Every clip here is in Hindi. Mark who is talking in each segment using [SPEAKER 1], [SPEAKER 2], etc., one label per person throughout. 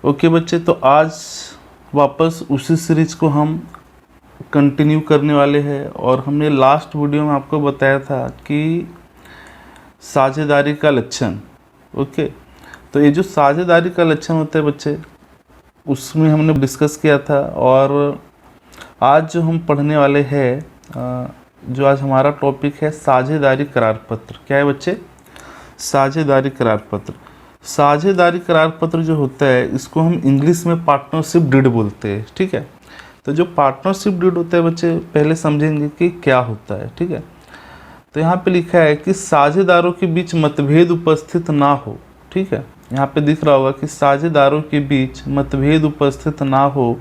[SPEAKER 1] ओके बच्चे, तो आज वापस उसी सीरीज को हम कंटिन्यू करने वाले हैं। और हमने लास्ट वीडियो में आपको बताया था कि साझेदारी का लक्षण। ओके, तो ये जो साझेदारी का लक्षण होता है बच्चे, उसमें हमने डिस्कस किया था। और आज जो हम पढ़ने वाले हैं, जो आज हमारा टॉपिक है साझेदारी करार पत्र। क्या है बच्चे? साझेदारी करार पत्र। साझेदारी करार पत्र जो होता है, इसको हम इंग्लिश में पार्टनरशिप डीड बोलते हैं। ठीक है, तो जो पार्टनरशिप डीड होता है बच्चे, पहले समझेंगे कि क्या होता है। ठीक है, तो यहाँ पे लिखा है कि साझेदारों के बीच मतभेद उपस्थित ना हो। ठीक है, यहाँ पे दिख रहा होगा कि साझेदारों के बीच मतभेद उपस्थित ना हो,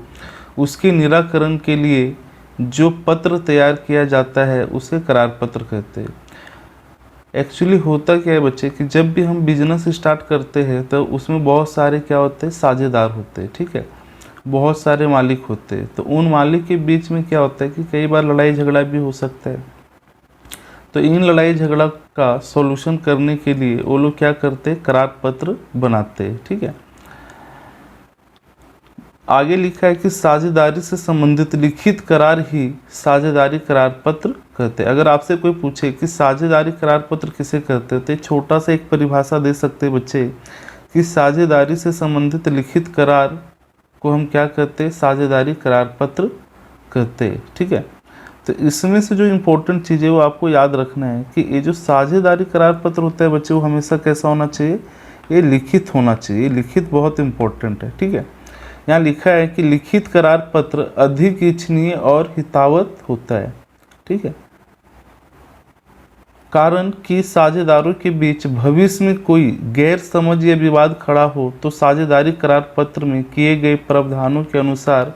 [SPEAKER 1] उसके निराकरण के लिए जो पत्र तैयार किया जाता है उसे करार पत्र कहते हैं। एक्चुअली होता क्या है बच्चे कि जब भी हम बिजनेस स्टार्ट करते हैं तो उसमें बहुत सारे क्या होते हैं, साझेदार होते हैं। ठीक है, बहुत सारे मालिक होते हैं। तो उन मालिक के बीच में क्या होता है कि कई बार लड़ाई झगड़ा भी हो सकता है। तो इन लड़ाई झगड़ा का सॉल्यूशन करने के लिए वो लोग क्या करते हैं, करार पत्र बनाते हैं। ठीक है, आगे लिखा है कि साझेदारी से संबंधित लिखित करार ही साझेदारी करार पत्र कहते हैं। अगर आपसे कोई पूछे कि साझेदारी करार पत्र किसे कहते हैं, तो छोटा सा एक परिभाषा दे सकते हैं बच्चे कि साझेदारी से संबंधित लिखित करार को हम क्या कहते हैं, साझेदारी करार पत्र कहते हैं। ठीक है, तो इसमें से जो इम्पोर्टेंट चीज़ है वो आपको याद रखना है कि ये जो साझेदारी करार पत्र होता है बच्चे, वो हमेशा कैसा होना चाहिए, ये लिखित होना चाहिए। लिखित बहुत इम्पोर्टेंट है। ठीक है, यहाँ लिखा है कि लिखित करार पत्र अधिक इच्छनीय और हितावत होता है। ठीक है, कारण कि साझेदारों के बीच भविष्य में कोई गैर समझ या विवाद खड़ा हो तो साझेदारी करार पत्र में किए गए प्रावधानों के अनुसार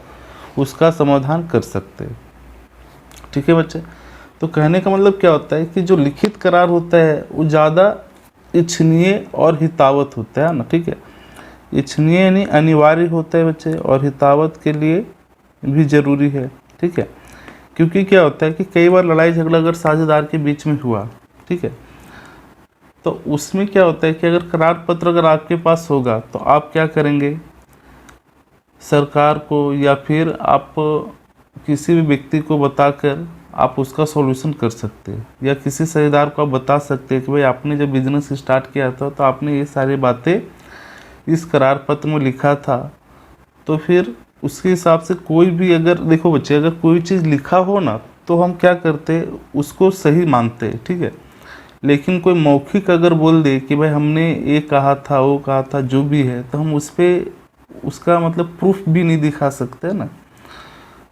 [SPEAKER 1] उसका समाधान कर सकते हैं। ठीक है बच्चे, तो कहने का मतलब क्या होता है कि जो लिखित करार होता है वो ज़्यादा इच्छनीय और हितावत होता है ना। ठीक है, इच्छनीय यानी अनिवार्य होता है बच्चे, और हितावत के लिए भी ज़रूरी है। ठीक है, क्योंकि क्या होता है कि कई बार लड़ाई झगड़ा अगर साझेदार के बीच में हुआ, ठीक है, तो उसमें क्या होता है कि अगर करार पत्र अगर आपके पास होगा तो आप क्या करेंगे, सरकार को या फिर आप किसी भी व्यक्ति को बताकर आप उसका सॉल्यूशन कर सकते हैं। या किसी साझेदार को आप बता सकते हैं कि भाई आपने जब बिजनेस स्टार्ट किया था तो आपने ये सारी बातें इस करार पत्र में लिखा था। तो फिर उसके हिसाब से कोई भी, अगर देखो बच्चे, अगर कोई चीज़ लिखा हो ना तो हम क्या करते, उसको सही मानते। ठीक है, लेकिन कोई मौखिक अगर बोल दे कि भाई हमने ये कहा था, वो कहा था, जो भी है, तो हम उस पर उसका मतलब प्रूफ भी नहीं दिखा सकते ना।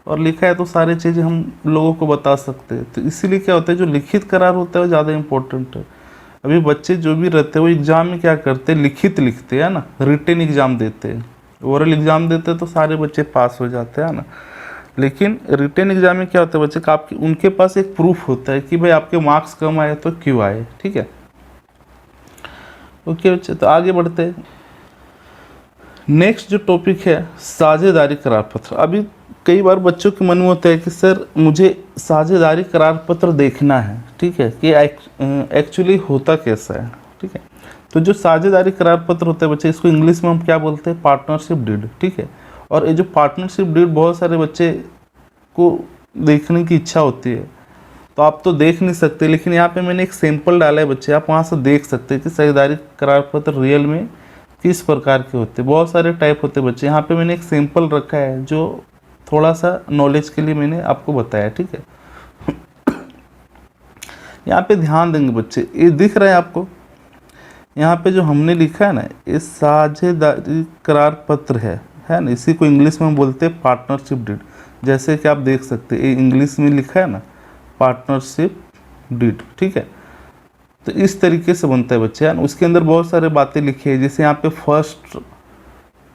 [SPEAKER 1] और लिखा है तो सारी चीज़ें हम लोगों को बता सकते हैं। तो इसीलिए क्या होता है, जो लिखित करार होता है वो ज़्यादा इम्पोर्टेंट है। अभी बच्चे जो भी रहते हैं वो एग्ज़ाम में क्या करते हैं, लिखित लिखते हैं ना, रिटन एग्ज़ाम देते हैं। ओरल एग्ज़ाम देते हैं तो सारे बच्चे पास हो जाते हैं ना, लेकिन रिटन एग्ज़ाम में क्या होता है बच्चे का, आपके उनके पास एक प्रूफ होता है कि भाई आपके मार्क्स कम आए तो क्यों आए। ठीक है, ओके बच्चे, तो आगे बढ़ते हैं। नेक्स्ट जो टॉपिक है साझेदारी करार पत्र। अभी कई बार बच्चों के मन में होता है कि सर मुझे साझेदारी करार पत्र देखना है। ठीक है, कि एक्चुअली होता कैसा है। ठीक है, तो जो साझेदारी करार पत्र होता है बच्चे, इसको इंग्लिश में हम क्या बोलते हैं, पार्टनरशिप डीड। ठीक है, और ये जो पार्टनरशिप डीड बहुत सारे बच्चे को देखने की इच्छा होती है, तो आप तो देख नहीं सकते, लेकिन यहाँ पे मैंने एक सैंपल डाला है बच्चे, आप वहाँ से देख सकते हैं कि साझेदारी करार पत्र रियल में किस प्रकार के होते हैं। बहुत सारे टाइप होते हैं बच्चे, यहाँ पे मैंने एक सैंपल रखा है जो थोड़ा सा नॉलेज के लिए मैंने आपको बताया। ठीक है, यहाँ पे ध्यान देंगे बच्चे, ये दिख रहा है आपको, यहाँ पे जो हमने लिखा है ना, ये साझेदारी करार पत्र है ना, इसी को इंग्लिश में हम बोलते हैं पार्टनरशिप डीड। जैसे कि आप देख सकते हैं, ये इंग्लिश में लिखा है ना, पार्टनरशिप डीड। ठीक है, तो इस तरीके से बनता है बच्चे, है ना। उसके अंदर बहुत सारे बातें लिखी है, जैसे यहाँ पे फर्स्ट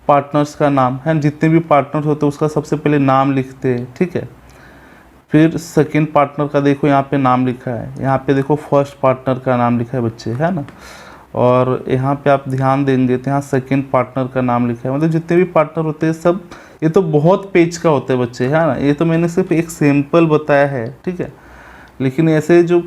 [SPEAKER 1] पार्टनर्स का नाम है, जितने भी पार्टनर्स होते हैं उसका सबसे पहले नाम लिखते हैं। ठीक है, फिर सेकंड पार्टनर का देखो यहाँ पे नाम लिखा है, यहाँ पे देखो फर्स्ट पार्टनर का नाम लिखा है बच्चे, है ना। और यहाँ पे आप ध्यान देंगे तो यहाँ सेकंड पार्टनर का नाम लिखा है। मतलब जितने भी पार्टनर होते हैं सब, ये तो बहुत पेज का होता है बच्चे, है ना। ये तो मैंने सिर्फ एक सैंपल बताया है। ठीक है, लेकिन ऐसे जो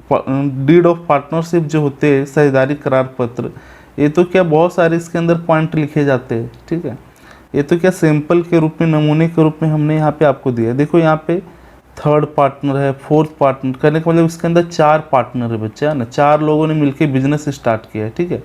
[SPEAKER 1] डीड ऑफ पार्टनरशिप जो होते हैं, साझेदारी करार पत्र, ये तो क्या बहुत सारे इसके अंदर पॉइंट लिखे जाते हैं, ठीक है। ये तो क्या सैंपल के रूप में, नमूने के रूप में हमने यहाँ पे आपको दिया है। देखो यहाँ पे थर्ड पार्टनर है, फोर्थ पार्टनर, करने का मतलब इसके अंदर 4 पार्टनर है बच्चे, है ना, 4 लोगों ने मिलकर बिजनेस स्टार्ट किया है, ठीक है।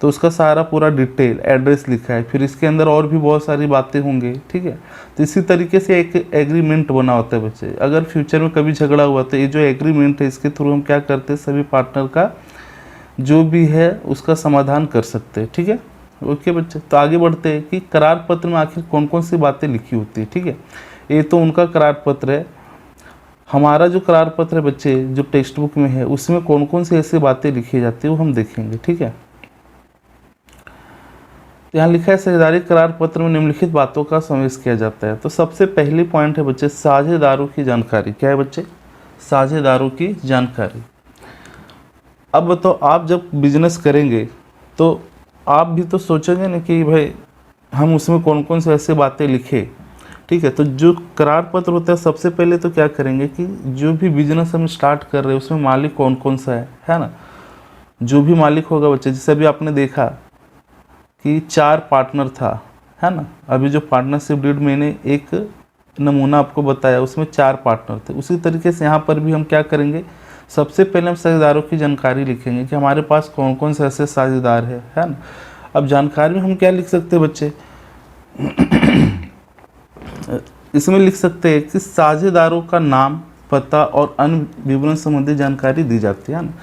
[SPEAKER 1] तो उसका सारा पूरा डिटेल एड्रेस लिखा है, फिर इसके अंदर और भी बहुत सारी बातें होंगी, ठीक है। तो इसी तरीके से एक एग्रीमेंट बना होता है बच्चे। अगर फ्यूचर में कभी झगड़ा हुआ तो ये जो एग्रीमेंट है इसके थ्रू हम क्या करते हैं, सभी पार्टनर का जो भी है उसका समाधान कर सकते हैं, ठीक है। ओके बच्चे, तो आगे बढ़ते हैं कि करार पत्र में आखिर कौन कौन सी बातें लिखी होती है, ठीक है। ये तो उनका करार पत्र है। हमारा जो करार पत्र है बच्चे, जो टेक्स्ट बुक में है, उसमें कौन कौन सी ऐसी बातें लिखी जाती है वो हम देखेंगे, ठीक है। यहाँ लिखा है साझेदारी करार पत्र में निम्नलिखित बातों का समावेश किया जाता है। तो सबसे पहली पॉइंट है बच्चे साझेदारों की जानकारी। क्या है बच्चे? साझेदारों की जानकारी। अब बताओ, आप जब बिजनेस करेंगे तो आप भी तो सोचेंगे ना कि भाई हम उसमें कौन कौन से ऐसे बातें लिखे, ठीक है। तो जो करार पत्र होता है, सबसे पहले तो क्या करेंगे कि जो भी बिजनेस हम स्टार्ट कर रहे हैं उसमें मालिक कौन कौन सा है ना। जो भी मालिक होगा बच्चे, जैसे अभी आपने देखा कि 4 पार्टनर था, है ना। अभी जो पार्टनरशिप डीड मैंने एक नमूना आपको बताया उसमें 4 पार्टनर थे। उसी तरीके से यहाँ पर भी हम क्या करेंगे, सबसे पहले हम साझेदारों की जानकारी लिखेंगे कि हमारे पास कौन कौन से ऐसे साझेदार है ना। अब जानकारी में हम क्या लिख सकते हैं बच्चे, इसमें लिख सकते हैं कि साझेदारों का नाम, पता और अन्य विवरण संबंधी जानकारी दी जाती है ना।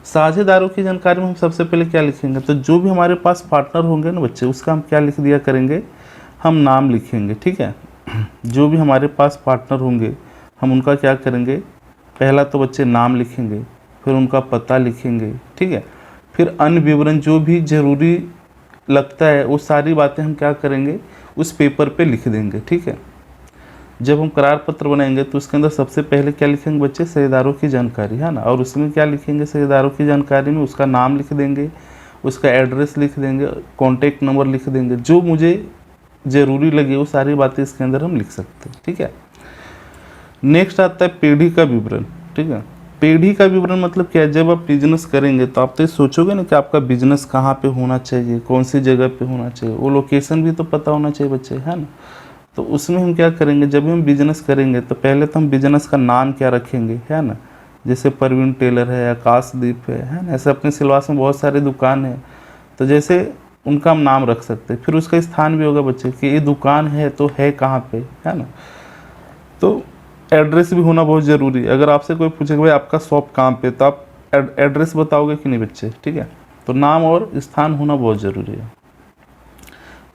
[SPEAKER 1] साझेदारों की जानकारी में हम सबसे पहले क्या लिखेंगे, तो जो भी हमारे पास पार्टनर होंगे ना बच्चे, उसका हम क्या लिख दिया करेंगे, हम नाम लिखेंगे, ठीक है। जो भी हमारे पास पार्टनर होंगे हम उनका क्या करेंगे, पहला तो बच्चे नाम लिखेंगे, फिर उनका पता लिखेंगे, ठीक है। फिर अन्य विवरण जो भी जरूरी लगता है वो सारी बातें हम क्या करेंगे, उस पेपर पे लिख देंगे, ठीक है। जब हम करार पत्र बनाएंगे तो उसके अंदर सबसे पहले क्या लिखेंगे बच्चे, साझेदारों की जानकारी, है ना। और उसमें क्या लिखेंगे, साझेदारों की जानकारी में उसका नाम लिख देंगे, उसका एड्रेस लिख देंगे, कॉन्टैक्ट नंबर लिख देंगे, जो मुझे ज़रूरी लगे वो सारी बातें इसके अंदर हम लिख सकते हैं, ठीक है। नेक्स्ट आता है पीढ़ी का विवरण, ठीक है। पीढ़ी का विवरण मतलब क्या है, जब आप बिजनेस करेंगे तो आप तो सोचोगे ना कि आपका बिजनेस कहाँ पे होना चाहिए, कौन सी जगह पे होना चाहिए, वो लोकेशन भी तो पता होना चाहिए बच्चे, है ना। तो उसमें हम क्या करेंगे, जब हम बिजनेस करेंगे तो पहले तो हम बिजनेस का नाम क्या रखेंगे, है ना। जैसे परवीन टेलर है, आकाशदीप है ना। ऐसे अपने सिलवास में बहुत सारे दुकान है, तो जैसे उनका हम नाम रख सकते हैं। फिर उसका स्थान भी होगा बच्चे कि ये दुकान है तो है कहाँ पे, है ना। तो एड्रेस भी होना बहुत ज़रूरी है। अगर आपसे कोई पूछे कि भाई आपका शॉप कहाँ पे, तो आप एड्रेस बताओगे कि नहीं बच्चे, ठीक है। तो नाम और स्थान होना बहुत ज़रूरी है।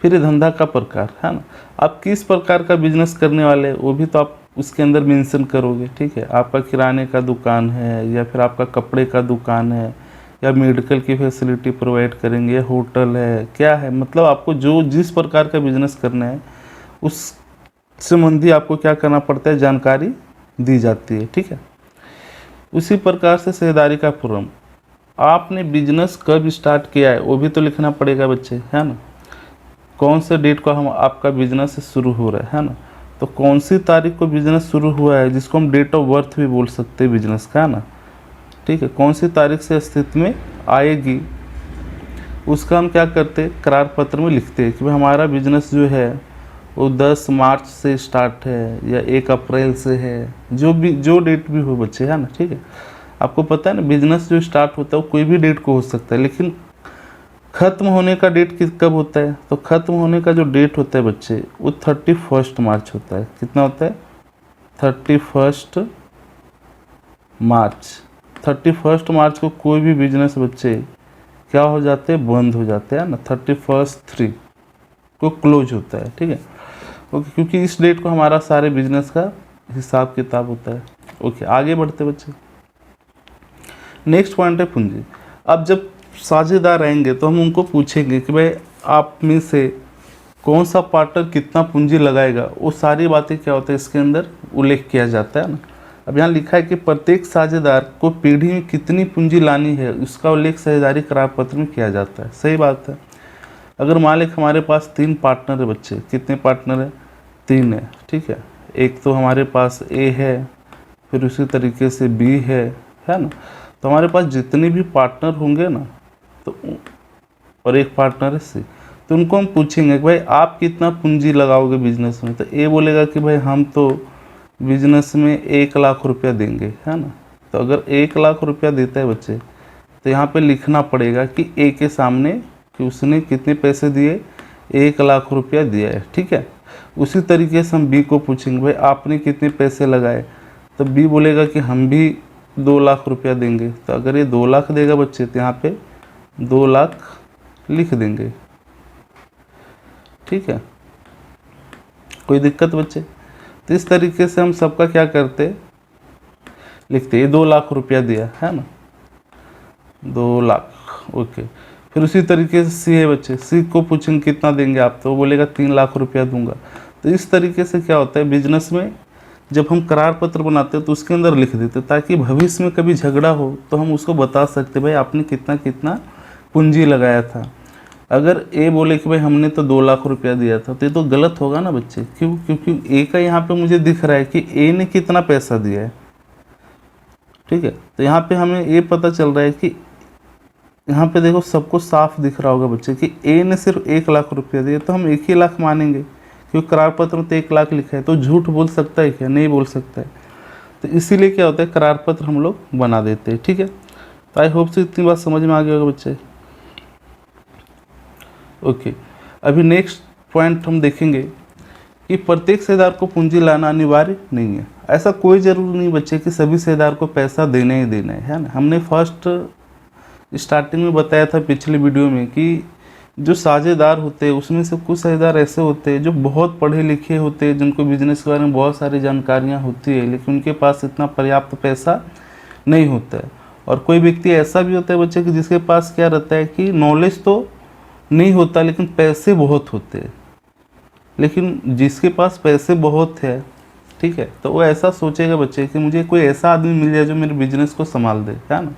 [SPEAKER 1] फिर ये धंधा का प्रकार, है ना। आप किस प्रकार का बिजनेस करने वाले हैं वो भी तो आप उसके अंदर मेंशन करोगे, ठीक है। आपका किराने का दुकान है, या फिर आपका कपड़े का दुकान है, या मेडिकल की फैसिलिटी प्रोवाइड करेंगे, या होटल है, क्या है। मतलब आपको जो जिस प्रकार का बिजनेस करना है उस संबंधी आपको क्या करना पड़ता है, जानकारी दी जाती है, ठीक है। उसी प्रकार से साझेदारी का फॉर्म, आपने बिजनेस कब स्टार्ट किया है वो भी तो लिखना पड़ेगा बच्चे, है ना। कौन से डेट को हम आपका बिजनेस शुरू हो रहा है ना। तो कौन सी तारीख को बिजनेस शुरू हुआ है, जिसको हम डेट ऑफ बर्थ भी बोल सकते हैं बिजनेस का, है ना, ठीक है। कौन सी तारीख से अस्तित्व में आएगी उसका हम क्या करते, करार पत्र में लिखते हैं कि भाई हमारा बिजनेस जो है वो 10 मार्च से स्टार्ट है या 1 अप्रैल से है, जो डेट भी हो बच्चे, है ना, ठीक है। आपको पता है ना, बिजनेस जो स्टार्ट होता है वो कोई भी डेट को हो सकता है, लेकिन ख़त्म होने का डेट कब होता है, तो ख़त्म होने का जो डेट होता है बच्चे वो 31 मार्च होता है। कितना होता है, 31 मार्च। 31 मार्च को कोई भी बिजनेस बच्चे क्या हो जाते हैं, बंद हो जाते हैं ना। 31/3 को क्लोज होता है, ठीक है। ओके, क्योंकि इस डेट को हमारा सारे बिजनेस का हिसाब किताब होता है। ओके, आगे बढ़ते बच्चे। नेक्स्ट पॉइंट है पूंजी। अब जब साझेदार आएंगे तो हम उनको पूछेंगे कि भाई आप में से कौन सा पार्टनर कितना पूंजी लगाएगा, वो सारी बातें क्या होता है इसके अंदर उल्लेख किया जाता है ना। अब यहाँ लिखा है कि प्रत्येक साझेदार को पीढ़ी में कितनी पूंजी लानी है उसका उल्लेख साझेदारी करार पत्र में किया जाता है। सही बात है। अगर मान लें हमारे पास 3 पार्टनर है बच्चे, कितने पार्टनर है, 3 है, ठीक है। एक तो हमारे पास ए है, फिर उसी तरीके से बी है ना। तो हमारे पास जितने भी पार्टनर होंगे ना, तो और एक पार्टनर है सी। तो उनको हम पूछेंगे कि भाई आप कितना पूंजी लगाओगे बिजनेस में, तो ए बोलेगा कि भाई हम तो बिजनेस में 1 लाख रुपया देंगे, है ना। तो अगर 1 लाख रुपया देता है बच्चे, तो यहाँ पे लिखना पड़ेगा कि ए के सामने कि उसने कितने पैसे दिए, 1 लाख रुपया दिया है, ठीक है। उसी तरीके से हम बी को पूछेंगे भाई आपने कितने पैसे लगाए, तो बी बोलेगा कि हम भी 2 लाख रुपया देंगे। तो अगर ये 2 लाख देगा बच्चे, तो यहाँ पे 2 लाख लिख देंगे, ठीक है। कोई दिक्कत बच्चे? तो इस तरीके से हम सबका क्या करते, लिखते, ये 2 लाख रुपया दिया है ना, 2 लाख, ओके। फिर उसी तरीके से सी है बच्चे, सी को पूछेंगे कितना देंगे आप, तो वो बोलेगा 3 लाख रुपया दूंगा। तो इस तरीके से क्या होता है बिजनेस में, जब हम करार पत्र बनाते हैं तो उसके अंदर लिख देते, ताकि भविष्य में कभी झगड़ा हो तो हम उसको बता सकते भाई आपने कितना कितना पूंजी लगाया था। अगर ए बोले कि भाई हमने तो 2 लाख रुपया दिया था, तो ये तो गलत होगा ना बच्चे, क्यों? क्योंकि ए का यहाँ पे मुझे दिख रहा है कि ए ने कितना पैसा दिया है, ठीक है। तो यहाँ पे हमें ये पता चल रहा है कि यहाँ पे देखो सबको साफ दिख रहा होगा बच्चे कि ए ने सिर्फ 1 लाख रुपया दिया, तो हम 1 ही लाख मानेंगे, क्योंकि करार पत्र में तो 1 लाख लिखा है। तो झूठ बोल सकता है क्या? नहीं बोल सकता है। तो इसीलिए क्या होता है, करार पत्र हम लोग बना देते हैं, ठीक है। तो आई होप से इतनी बात समझ में आ गया होगा बच्चे, ओके। अभी नेक्स्ट पॉइंट हम देखेंगे कि प्रत्येक शेयरधारक को पूंजी लाना अनिवार्य नहीं है। ऐसा कोई ज़रूरी नहीं बच्चे कि सभी शेयरधारक को पैसा देना ही देना है ना। हमने फर्स्ट स्टार्टिंग में बताया था पिछले वीडियो में कि जो साझेदार होते हैं उसमें से कुछ साझेदार ऐसे होते हैं जो बहुत पढ़े लिखे होते हैं, जिनको बिजनेस के बारे में बहुत सारी जानकारियाँ होती है, लेकिन उनके पास इतना पर्याप्त पैसा नहीं होता है। और कोई व्यक्ति ऐसा भी होता है बच्चे कि जिसके पास क्या रहता है कि नॉलेज तो नहीं होता लेकिन पैसे बहुत होते हैं। लेकिन जिसके पास पैसे बहुत है, ठीक है, तो वो ऐसा सोचेगा बच्चे कि मुझे कोई ऐसा आदमी मिल जाए जो मेरे बिजनेस को संभाल दे, है ना।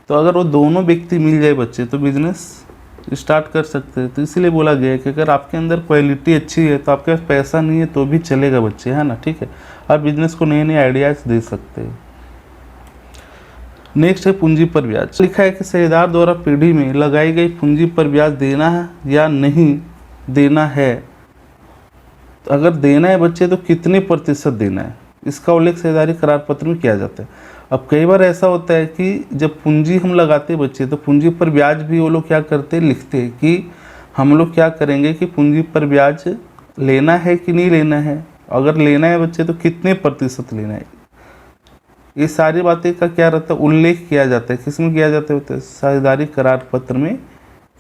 [SPEAKER 1] तो अगर वो दोनों व्यक्ति मिल जाए बच्चे, तो बिजनेस स्टार्ट कर सकते हैं। तो इसीलिए बोला गया है कि अगर आपके अंदर क्वालिटी अच्छी है तो आपके पास पैसा नहीं है तो भी चलेगा बच्चे, है ना, ठीक है। आप बिजनेस को नए नए आइडियाज़ दे सकते हैं। नेक्स्ट है पूंजी पर ब्याज। लिखा है कि शेयरधार द्वारा पीढ़ी में लगाई गई पूंजी पर ब्याज देना है या नहीं देना है। तो अगर देना है बच्चे तो कितने प्रतिशत देना है, इसका उल्लेख शेयरधारी करार पत्र में किया जाता है। अब कई बार ऐसा होता है कि जब पूंजी हम लगाते हैं बच्चे, तो पूंजी पर ब्याज भी वो लोग क्या करते हैं, लिखते हैं कि हम लोग क्या करेंगे कि पूंजी पर ब्याज लेना है कि नहीं लेना है। अगर लेना है बच्चे तो कितने प्रतिशत लेना है, ये सारी बातें का क्या रहता है, उल्लेख किया जाता है। किस में किया जाता है? साझेदारी करार पत्र में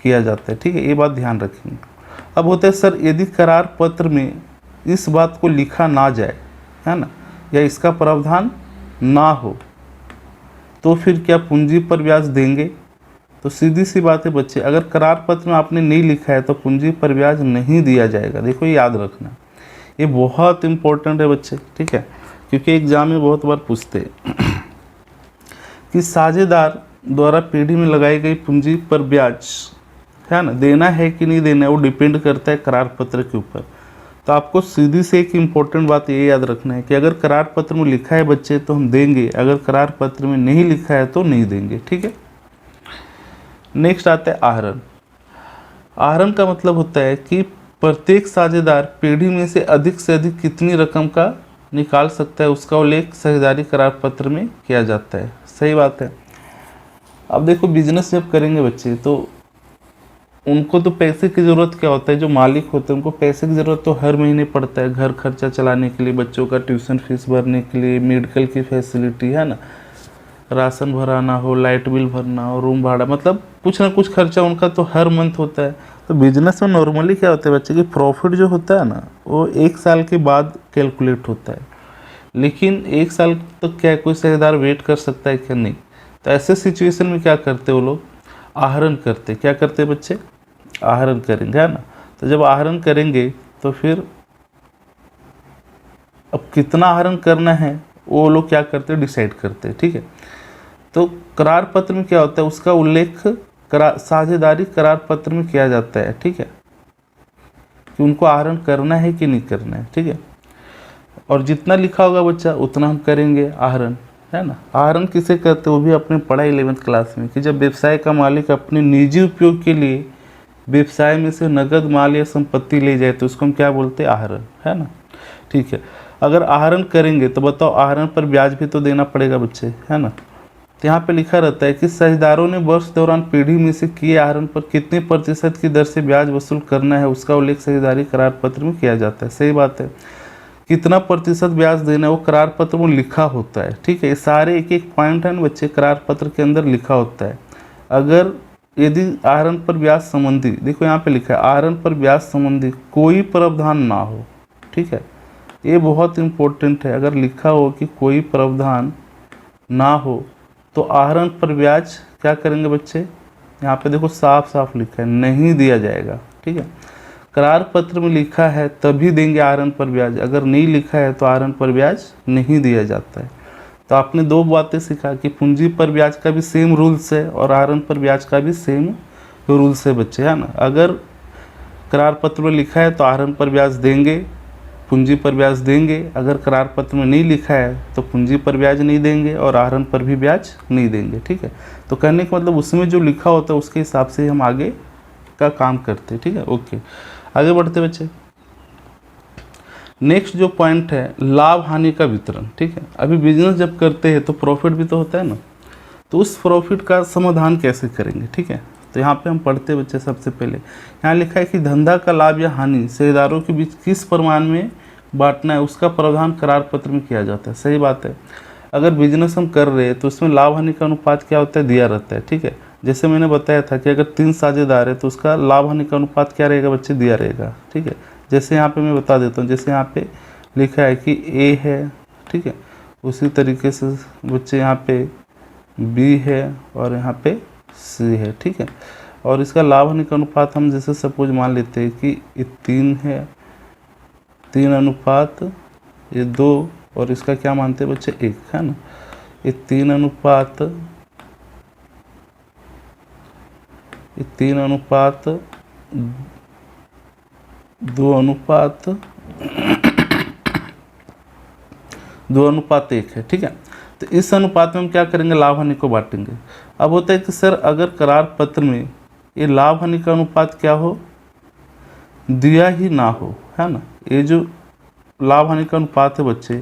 [SPEAKER 1] किया जाता है, ठीक है। ये बात ध्यान रखेंगे। अब होता है सर यदि करार पत्र में इस बात को लिखा ना जाए, है ना, या इसका प्रावधान ना हो, तो फिर क्या पूंजी पर ब्याज देंगे? तो सीधी सी बात है बच्चे, अगर करार पत्र में आपने नहीं लिखा है तो पूंजी पर ब्याज नहीं दिया जाएगा। देखो ये याद रखना, ये बहुत इंपॉर्टेंट है बच्चे, ठीक है, क्योंकि एग्जाम में बहुत बार पूछते हैं कि साझेदार द्वारा पीढ़ी में लगाई गई पूंजी पर ब्याज, है ना, देना है कि नहीं देना है, वो डिपेंड करता है करार पत्र के ऊपर। तो आपको सीधी से एक इम्पोर्टेंट बात ये याद रखना है कि अगर करार पत्र में लिखा है बच्चे तो हम देंगे, अगर करार पत्र में नहीं लिखा है तो नहीं देंगे, ठीक है। नेक्स्ट आता है आहरण। आहरण का मतलब होता है कि प्रत्येक साझेदार पीढ़ी में से अधिक कितनी रकम का निकाल सकता है, उसका उल्लेख साझेदारी करार पत्र में किया जाता है। सही बात है। अब देखो बिजनेस जब करेंगे बच्चे तो उनको तो पैसे की ज़रूरत क्या होता है, जो मालिक होते हैं उनको पैसे की ज़रूरत तो हर महीने पड़ता है, घर खर्चा चलाने के लिए, बच्चों का ट्यूशन फीस भरने के लिए, मेडिकल की फैसिलिटी, है ना, राशन भराना हो, लाइट बिल भरना हो, रूम भाड़ा, मतलब कुछ ना कुछ खर्चा उनका तो हर मंथ होता है। तो बिजनेस में नॉर्मली क्या होता है बच्चे कि प्रॉफिट जो होता है ना वो 1 साल के बाद कैलकुलेट होता है, लेकिन 1 साल तक क्या कोई शेयरधार वेट कर सकता है क्या? नहीं। तो ऐसे सिचुएशन में क्या करते वो लोग, आहरण करते। क्या करते बच्चे? आहरण करेंगे, है ना। तो जब आहरण करेंगे तो फिर अब कितना आहरण करना है वो लोग क्या करते हैं, डिसाइड करते हैं, ठीक है। तो करार पत्र में क्या होता है, उसका उल्लेख साझेदारी करार पत्र में किया जाता है, ठीक है, कि उनको आहरण करना है कि नहीं करना है, ठीक है। और जितना लिखा होगा बच्चा उतना हम करेंगे आहरण, है ना। आहरण किसे कहते हैं, वो भी अपने पढ़ा 11th क्लास में, कि जब व्यवसाय का मालिक अपने निजी उपयोग के लिए व्यवसाय में से नगद माल या संपत्ति ले जाए तो उसको हम क्या बोलते हैं, आहरण, है ना। ठीक है, अगर आहरण करेंगे तो बताओ आहरण पर ब्याज भी तो देना पड़ेगा बच्चे, है ना। तो यहाँ पे लिखा रहता है कि साझेदारों ने वर्ष दौरान पीढ़ी में से किए आहरण पर कितने प्रतिशत की दर से ब्याज वसूल करना है, उसका उल्लेख साझेदारी करार पत्र में किया जाता है। सही बात है, कितना प्रतिशत ब्याज देना है वो करार पत्र में लिखा होता है। ठीक है, ये सारे एक एक पॉइंट है ना बच्चे, करार पत्र के अंदर लिखा होता है। अगर यदि आहरण पर ब्याज संबंधी, देखो यहाँ पे लिखा है आहरण पर ब्याज संबंधी कोई प्रावधान ना हो, ठीक है, ये बहुत इंपॉर्टेंट है। अगर लिखा हो कि कोई प्रावधान ना हो तो आहरण पर ब्याज क्या करेंगे बच्चे, यहाँ पे देखो साफ साफ लिखा है नहीं दिया जाएगा। ठीक है, करार पत्र में लिखा है तभी देंगे आहरण पर ब्याज, अगर नहीं लिखा है तो आहरण पर ब्याज नहीं दिया जाता है। तो आपने दो बातें सीखा कि पूंजी पर ब्याज का भी सेम रूल्स है और आहरण पर ब्याज का भी सेम रूल्स है बच्चे, है ना। अगर करार पत्र में लिखा है तो आहरण पर ब्याज देंगे, पूंजी पर ब्याज देंगे। अगर करार पत्र में नहीं लिखा है तो पूंजी पर ब्याज नहीं देंगे और आहरण पर भी ब्याज नहीं देंगे। ठीक है, तो कहने का मतलब उसमें जो लिखा होता है उसके हिसाब से हम आगे का काम करते हैं। ठीक है, ओके, आगे बढ़ते बच्चे। नेक्स्ट जो पॉइंट है लाभ हानि का वितरण। ठीक है, अभी बिजनेस जब करते हैं तो प्रॉफिट भी तो होता है ना, तो उस प्रॉफिट का समाधान कैसे करेंगे। ठीक है, तो यहाँ पे हम पढ़ते बच्चे, सबसे पहले यहाँ लिखा है कि धंधा का लाभ या हानि शेयरदारों के बीच किस परिमाण में बांटना है उसका प्रावधान करार पत्र में किया जाता है। सही बात है, अगर बिजनेस हम कर रहे हैं तो उसमें लाभ हानि का अनुपात क्या होता है, दिया रहता है। ठीक है, जैसे मैंने बताया था कि अगर 3 साझेदार है तो उसका लाभ हानि का अनुपात क्या रहेगा बच्चे, दिया रहेगा। ठीक है, जैसे यहाँ पे मैं बता देता हूँ, जैसे यहाँ पे लिखा है कि ए है, ठीक है, उसी तरीके से बच्चे यहाँ पे बी है और यहाँ पे सी है। ठीक है, और इसका लाभ हानि का अनुपात हम जैसे सपोज मान लेते हैं कि ये 3 है, 3 अनुपात ये 2 और इसका क्या मानते हैं बच्चे, 1, है ना। ये 3 अनुपात 2:1 है। ठीक है, तो इस अनुपात में हम क्या करेंगे, लाभ हानि को बांटेंगे। अब होता है कि सर अगर करार पत्र में ये लाभ हानि का अनुपात क्या हो, दिया ही ना हो, है ना, ये जो लाभ हानि का अनुपात है बच्चे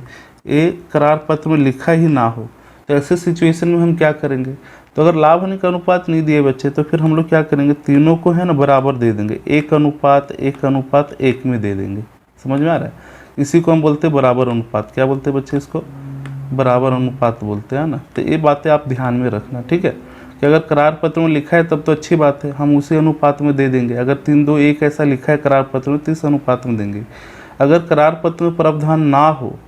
[SPEAKER 1] ये करार पत्र में लिखा ही ना हो, तो ऐसे सिचुएशन में हम क्या करेंगे, तो अगर लाभ हानि का अनुपात नहीं दिए बच्चे तो फिर हम लोग क्या करेंगे, तीनों को है ना बराबर दे देंगे, 1:1:1 में दे देंगे। समझ में आ रहा है, इसी को हम बोलते हैं बराबर अनुपात। क्या बोलते हैं बच्चे, इसको बराबर अनुपात बोलते हैं ना। तो ये बातें आप ध्यान में रखना। ठीक है, कि अगर करार पत्र में लिखा है तब तो अच्छी बात है, हम उसी अनुपात में दे देंगे। अगर 3:2:1 ऐसा लिखा है करार पत्र में तो इस अनुपात में देंगे। अगर करार पत्र में प्रावधान ना हो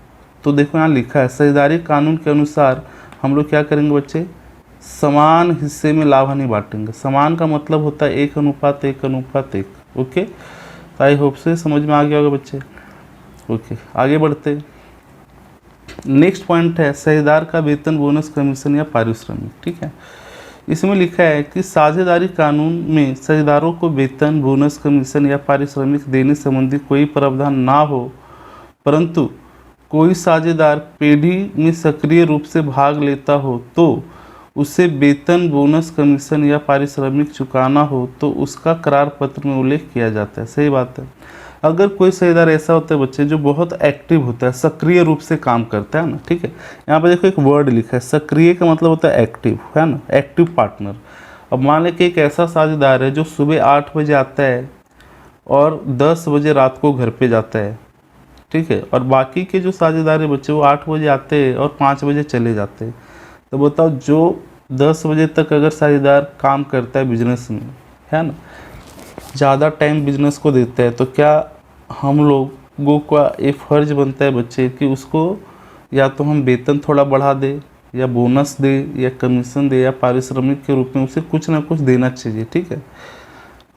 [SPEAKER 1] तो देखो यहाँ लिखा है साझेदारी कानून के अनुसार हम लोग क्या करेंगे बच्चे, समान हिस्से में लाभ हानि बांटेंगे। समान का मतलब होता है 1:1:1। ओके, आई होप से समझ में आ गया होगा बच्चे। ओके, आगे बढ़ते। नेक्स्ट पॉइंट है साझेदार का वेतन, बोनस, कमीशन या पारिश्रमिक। ठीक है, इसमें लिखा है कि साझेदारी कानून में साझेदारों को वेतन, बोनस, कमीशन या पारिश्रमिक देने संबंधी कोई प्रावधान ना हो, परंतु कोई साझेदार पीढ़ी में सक्रिय रूप से भाग लेता हो तो उसे वेतन, बोनस, कमीशन या पारिश्रमिक चुकाना हो तो उसका करार पत्र में उल्लेख किया जाता है। सही बात है, अगर कोई साझेदार ऐसा होता है बच्चे जो बहुत एक्टिव होता है, सक्रिय रूप से काम करता है ना। ठीक है, यहाँ पे देखो एक वर्ड लिखा है, सक्रिय का मतलब होता है एक्टिव, है ना, एक्टिव पार्टनर। अब मान लें कि एक ऐसा साझेदार है जो सुबह 8 बजे आता है और 10 बजे रात को घर पे जाता है। ठीक है, और बाकी के जो साझेदार है बच्चे वो 8 बजे आते हैं और 5 बजे चले जाते हैं। तो बताओ जो 10 बजे तक अगर साझेदार काम करता है बिजनेस में, है ना, ज़्यादा टाइम बिजनेस को देता है, तो क्या हम लोगों का ये फर्ज बनता है बच्चे कि उसको या तो हम वेतन थोड़ा बढ़ा दे या बोनस दे या कमीशन दे या पारिश्रमिक के रूप में उसे कुछ ना कुछ देना चाहिए। ठीक है,